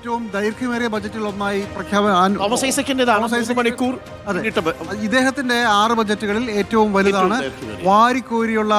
ഏറ്റവും ദൈർഘ്യമേറിയ ബജറ്റിലൊന്നായി തോമസ് ഐസക്കിന്റേതാണ് 3 മണിക്കൂർ. ഇദ്ദേഹത്തിന്റെ 6 ബജറ്റുകളിൽ ഏറ്റവും വലുതാണ്. വാരിക്കോരിയുള്ള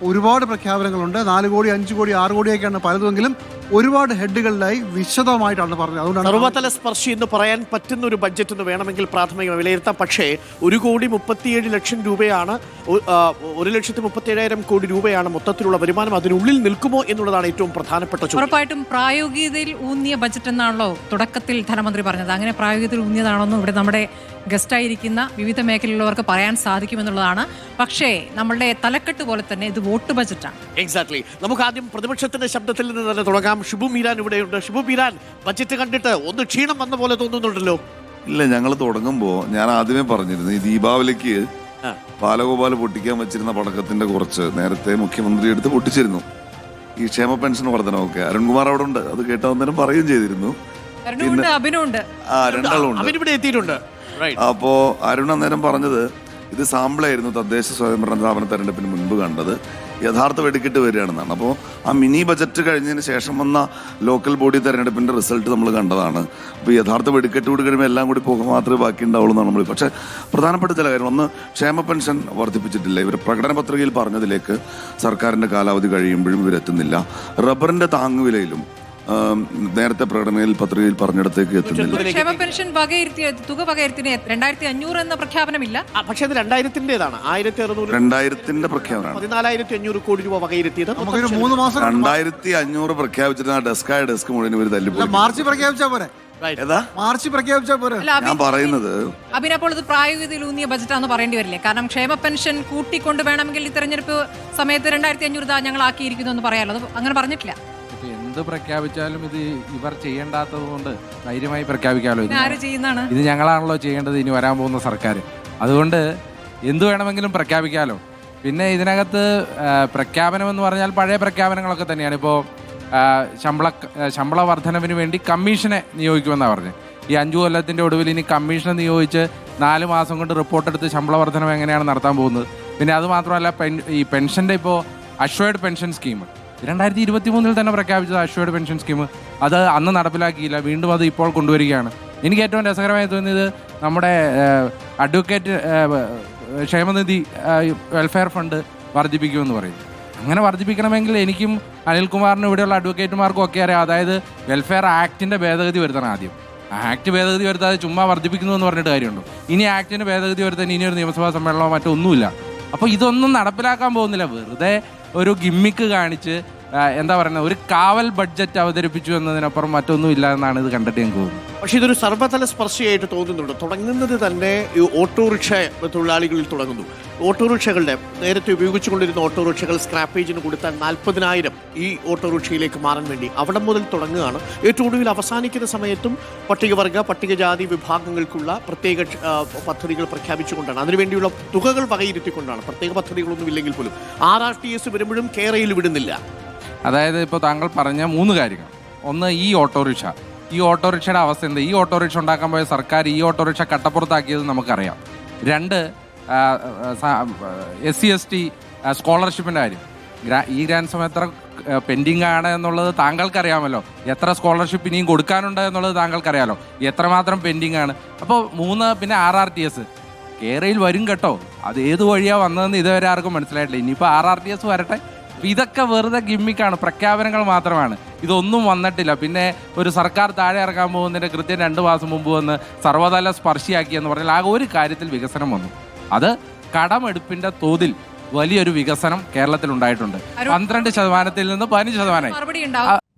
ഒരുപാട് പ്രഖ്യാപനങ്ങളുണ്ട്. 4 കോടി 5 കോടി 6 കോടിയൊക്കെയാണ് പലതുമെങ്കിലും ഒരുപാട് ഹെഡുകളിലായി വിശദമായിട്ടാണ് പറഞ്ഞത്. അതുകൊണ്ടാണ് സർവതല സ്പർശി എന്ന് പറയാൻ പറ്റുന്ന ഒരു ബഡ്ജറ്റ് എന്ന് വേണമെങ്കിൽ പ്രാഥമിക വിലയിരുത്താം. പക്ഷേ 1,37,00,000 രൂപയാണ്, 1,37,000 കോടി രൂപയാണ് മൊത്തത്തിലുള്ള വരുമാനം. അതിനുള്ളിൽ നിൽക്കുമോ എന്നുള്ളതാണ് ഏറ്റവും പ്രധാനപ്പെട്ട ചോദ്യം. ഉറപ്പായിട്ടും പ്രായോഗികതയിൽ ഊന്നിയ ബജറ്റ് എന്നാണല്ലോ തുടക്കത്തിൽ ധനമന്ത്രി പറഞ്ഞത്. അങ്ങനെ പ്രായോഗികതയിൽ ഊന്നിയതാണെന്നും ഇവിടെ നമ്മുടെ ഗസ്റ്റായിരിക്കുന്ന വിവിധ മേഖലയിലുള്ളവർക്ക് പറയാൻ സാധിക്കുമെന്നുള്ളതാണ്. പക്ഷേ നമ്മളുടെ തലക്കെട്ട് പോലെ തന്നെ ഇത് വോട്ട് ബജറ്റാണ്. എക്സാക്ട്ലി. നമുക്ക് ആദ്യം പ്രതിപക്ഷത്തിന്റെ ശബ്ദത്തിൽ നിന്ന് തന്നെ തുടങ്ങാം. ഷിബു മീരാൻ ഇവിടെയുണ്ട്. ഷിബു മീരാൻ, ബജറ്റ് കണ്ടിട്ട് ഒന്ന് ക്ഷീണം വന്ന പോലെ തോന്നുന്നുണ്ടല്ലോ. ഇല്ല, ഞങ്ങൾ തുടങ്ങുമ്പോൾ ഞാൻ ആദ്യമേ പറഞ്ഞിരുന്നു, ഈ ദീപാവലിക്ക് ബാലഗോപാൽ പൊട്ടിക്കാൻ വെച്ചിരുന്ന പടക്കത്തിന്റെ കുറച്ച് നേരത്തെ മുഖ്യമന്ത്രി എടുത്ത് പൊട്ടിച്ചിരുന്നു. ഈ ക്ഷേമ പെൻഷൻ വർധനമൊക്കെ അരുൺകുമാർ അവിടെ ഉണ്ട്, അത് കേട്ടാവുന്നേരം പറയുകയും ചെയ്തിരുന്നു. അഭിനവുണ്ട്, രണ്ടാളുണ്ട് ഇവിടെ എത്തിയിട്ടുണ്ട്. അപ്പോ അരുൺ അന്നേരം പറഞ്ഞത് ഇത് സാമ്പിളായിരുന്നു തദ്ദേശ സ്വയംഭരണ സ്ഥാപന തെരഞ്ഞെടുപ്പിന് മുൻപ് കണ്ടത്, യഥാർത്ഥ വെടിക്കെട്ട് വരികയാണെന്നാണ്. അപ്പോൾ ആ മിനി ബജറ്റ് കഴിഞ്ഞതിന് ശേഷം വന്ന ലോക്കൽ ബോഡി തെരഞ്ഞെടുപ്പിന്റെ റിസൾട്ട് നമ്മൾ കണ്ടതാണ്. അപ്പോൾ യഥാർത്ഥ വെടിക്കെട്ട് കൂടി കഴിയുമ്പോൾ എല്ലാം കൂടി പോകുക മാത്രമേ ബാക്കി ഉണ്ടാവുള്ളൂ എന്നാണ് നമ്മൾ. പക്ഷേ പ്രധാനപ്പെട്ട ചില കാര്യം, ഒന്ന്, ക്ഷേമ പെൻഷൻ വർദ്ധിപ്പിച്ചിട്ടില്ല. ഇവർ പ്രകടന പത്രികയിൽ പറഞ്ഞതിലേക്ക് സർക്കാരിന്റെ കാലാവധി കഴിയുമ്പോഴും ഇവരെത്തുന്നില്ല. റബ്ബറിന്റെ താങ്ങുവിലയിലും നേരത്തെ പ്രകടനയിൽ പത്രികയിൽ പറഞ്ഞിടത്തേക്ക് എത്തുന്നില്ല. ക്ഷേമ പെൻഷൻ തുക വകയിരുത്തിന് 2,500 എന്ന പ്രഖ്യാപനമില്ല. പക്ഷേ അത് 2000-ന്റേതാണ്. 2000-ന്റെ പ്രഖ്യാപനമാണ്. 14,500 കോടി രൂപ വകയിരുത്തിയത്. 2,500 പ്രഖ്യാപിച്ചിട്ട് ഡെസ്ക് മുഴുവൻ ഇവർ തല്ലിപ്പോയി. മാർച്ച് പ്രഖ്യാപിച്ചാൽ പോരെ? ഞാൻ പറയുന്നത് അപ്പോൾ ഇത് പ്രായോഗികതയിൽ ഊന്നിയ ബജറ്റാന്ന് പറയേണ്ടി വരില്ലേ? കാരണം ക്ഷേമ പെൻഷൻ കൂട്ടിക്കൊണ്ട് വേണമെങ്കിൽ ഈ തെരഞ്ഞെടുപ്പ് സമയത്ത് 2,500 ഞങ്ങൾ ആക്കിയിരിക്കുന്നു എന്ന് പറയാലോ. അത് അങ്ങനെ പറഞ്ഞിട്ടില്ല. എന്ത് പ്രഖ്യാപിച്ചാലും ഇത് ഇവർ ചെയ്യേണ്ടാത്തത് കൊണ്ട് ധൈര്യമായി പ്രഖ്യാപിക്കാമല്ലോ. ഇത് ഞങ്ങളാണല്ലോ ചെയ്യേണ്ടത്, ഇനി വരാൻ പോകുന്ന സർക്കാർ. അതുകൊണ്ട് എന്ത് വേണമെങ്കിലും പ്രഖ്യാപിക്കാമല്ലോ. പിന്നെ ഇതിനകത്ത് പ്രഖ്യാപനം എന്ന് പറഞ്ഞാൽ പഴയ പ്രഖ്യാപനങ്ങളൊക്കെ തന്നെയാണ്. ഇപ്പോൾ ശമ്പള വർധനവിന് വേണ്ടി കമ്മീഷനെ നിയോഗിക്കുമെന്നാണ് പറഞ്ഞത്. ഈ 5 കൊല്ലത്തിൻ്റെ ഒടുവിൽ ഇനി കമ്മീഷനെ നിയോഗിച്ച് 4 മാസം കൊണ്ട് റിപ്പോർട്ട് എടുത്ത് ശമ്പള വർധനം എങ്ങനെയാണ് നടത്താൻ പോകുന്നത്. പിന്നെ അതുമാത്രമല്ല, ഈ പെൻഷൻ്റെ ഇപ്പോൾ അഷ്വേർഡ് പെൻഷൻ സ്കീം 2023 തന്നെ പ്രഖ്യാപിച്ചത് അഷ്വേർഡ് പെൻഷൻ സ്കീം, അത് അന്ന് നടപ്പിലാക്കിയില്ല. വീണ്ടും അത് ഇപ്പോൾ കൊണ്ടുവരികയാണ്. എനിക്ക് ഏറ്റവും രസകരമായി തോന്നിയത് നമ്മുടെ അഡ്വക്കേറ്റ് ക്ഷേമനിധി വെൽഫെയർ ഫണ്ട് വർദ്ധിപ്പിക്കുമെന്ന് പറയുന്നു. അങ്ങനെ വർദ്ധിപ്പിക്കണമെങ്കിൽ എനിക്കും അനിൽകുമാറിനും ഇവിടെയുള്ള അഡ്വക്കേറ്റുമാർക്കും ഒക്കെ അറിയാം. അതായത് വെൽഫെയർ ആക്ടിൻ്റെ ഭേദഗതി വരുത്തണം ആദ്യം. ആക്ട് ഭേദഗതി വരുത്താതെ ചുമ്മാ വർദ്ധിപ്പിക്കുന്നു എന്ന് പറഞ്ഞിട്ട് കാര്യമുണ്ടോ? ഇനി ആക്ടിന് ഭേദഗതി വരുത്താൻ ഇനിയൊരു നിയമസഭാ സമ്മേളനമോ മറ്റോ ഒന്നുമില്ല. അപ്പോൾ ഇതൊന്നും നടപ്പിലാക്കാൻ പോകുന്നില്ല. വെറുതെ ഒരു ഗിമ്മിക്ക് കാണിച്ച് എന്താ പറയുന്നത്, ഒരു കാവൽ ബഡ്ജറ്റ് അവതരിപ്പിച്ചു എന്നതിനപ്പുറം മറ്റൊന്നും ഇല്ല എന്നാണ് ഇത് കണ്ടിട്ട് എനിക്ക് തോന്നുന്നത്. പക്ഷെ ഇതൊരു സർവതല സ്പർശിയായിട്ട് തോന്നുന്നുണ്ട്. തുടങ്ങുന്നത് തന്നെ ഈ ഓട്ടോറിക്ഷ തൊഴിലാളികളിൽ തുടങ്ങുന്നു. ഓട്ടോറിക്ഷകളുടെ നേരത്തെ ഉപയോഗിച്ചുകൊണ്ടിരുന്ന ഓട്ടോറിക്ഷകൾ സ്ക്രാപ്പേജിന് കൊടുത്താൽ 40,000 ഈ ഓട്ടോറിക്ഷയിലേക്ക് മാറാൻ വേണ്ടി അവിടെ മുതൽ തുടങ്ങുകയാണ്. ഏറ്റവും ഒടുവിൽ അവസാനിക്കുന്ന സമയത്തും പട്ടികവർഗ പട്ടികജാതി വിഭാഗങ്ങൾക്കുള്ള പ്രത്യേക പദ്ധതികൾ പ്രഖ്യാപിച്ചുകൊണ്ടാണ്, അതിനുവേണ്ടിയുള്ള തുകകൾ വകയിരുത്തിക്കൊണ്ടാണ്. പ്രത്യേക പദ്ധതികളൊന്നും ഇല്ലെങ്കിൽ പോലും RRTS വരുമ്പോഴും കേരയിൽ വിടുന്നില്ല. അതായത് ഇപ്പോൾ താങ്കൾ പറഞ്ഞ 3 കാര്യങ്ങൾ. ഒന്ന്, ഈ ഓട്ടോറിക്ഷയുടെ അവസ്ഥ എന്താ? ഈ ഓട്ടോറിക്ഷ ഉണ്ടാക്കാൻ പോയ സർക്കാർ ഈ ഓട്ടോറിക്ഷ കട്ടപ്പുറത്താക്കിയത് നമുക്കറിയാം. 2, SC/ST സ്കോളർഷിപ്പിൻ്റെ കാര്യം. ഈ ഗ്രാൻഡ് എത്ര പെൻഡിങ് ആണ് എന്നുള്ളത് താങ്കൾക്കറിയാമല്ലോ. എത്ര സ്കോളർഷിപ്പ് ഇനിയും കൊടുക്കാനുണ്ട് എന്നുള്ളത് താങ്കൾക്കറിയാമല്ലോ. എത്രമാത്രം പെൻഡിങ് ആണ്. അപ്പോൾ 3, പിന്നെ RRTS കേരയിൽ വരും കേട്ടോ. അത് ഏത് വഴിയാണ് വന്നതെന്ന് ഇതുവരെ ആർക്കും മനസ്സിലായിട്ടില്ല. ഇനിയിപ്പോൾ RRTS വരട്ടെ. ഇതൊക്കെ വെറുതെ ഗിമ്മിക്കാണ്, പ്രഖ്യാപനങ്ങൾ മാത്രമാണ്. ഇതൊന്നും വന്നിട്ടില്ല. പിന്നെ ഒരു സർക്കാർ താഴെ ഇറക്കാൻ പോകുന്നതിൻ്റെ കൃത്യം 2 മാസം മുമ്പ് വന്ന് സർവ്വതല സ്പർശിയാക്കിയെന്ന് പറഞ്ഞാൽ ആകെ ഒരു കാര്യത്തിൽ വികസനം വന്നു. അത് കടമെടുപ്പിൻ്റെ തോതിൽ വലിയൊരു വികസനം കേരളത്തിൽ ഉണ്ടായിട്ടുണ്ട്. 12% നിന്ന് 15%.